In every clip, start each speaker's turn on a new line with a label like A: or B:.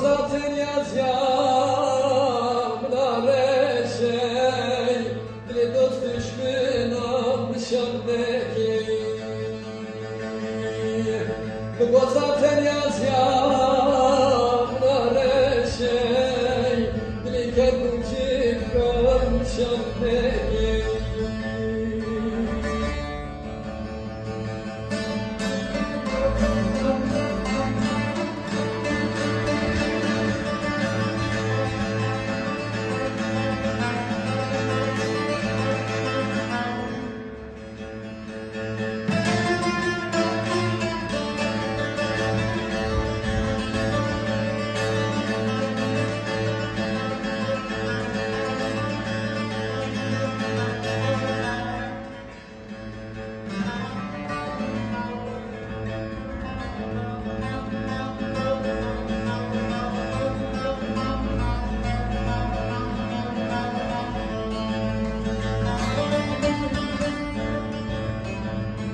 A: Zaten yaz yağmurlar şey, dile dost düşkün almışam bu zaten yaz yağmurlar şey, dile kendimcik almışam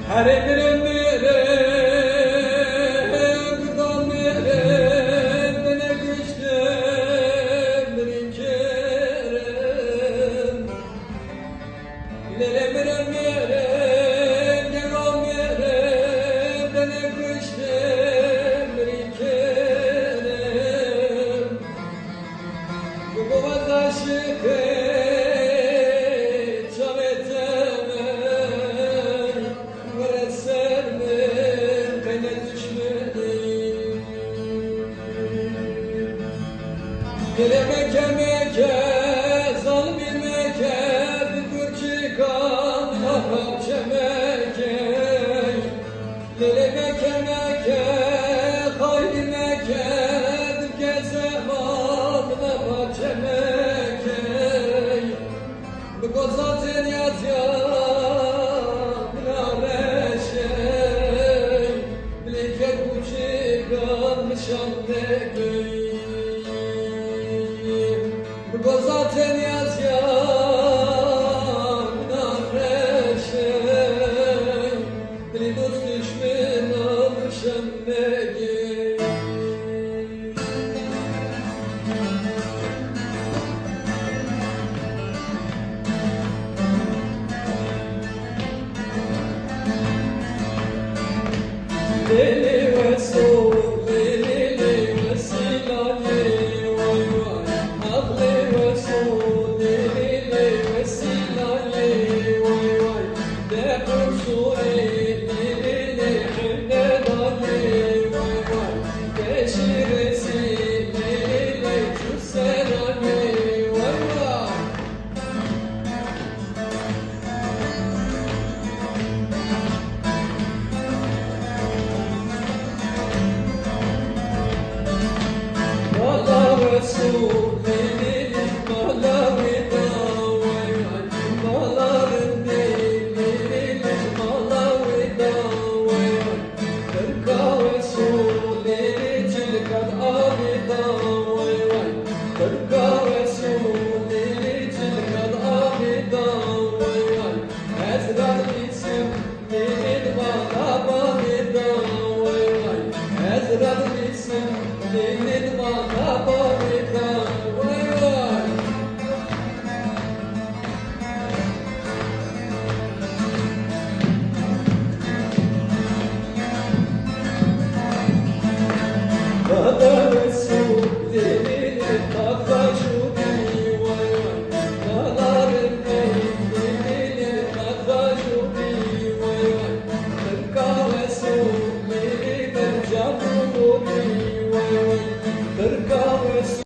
A: her emirim buradan bana güçlüm bir kerem emirim devam bana güçlüm bir kerem bu vatandaşlık Meke meke, zalmi meke, Gürcü kanlar çemeke. Lele meke meke, haydi meke, Geze bağlar çemeke. Bu zaten yaz yağmurlar şey, Bilike Gürcü kanmışam meke. Bu zaten yaz yağmurlar şey, dili dost düşmün almışam Deli ve soğuk, deli ve silahlı. soğuk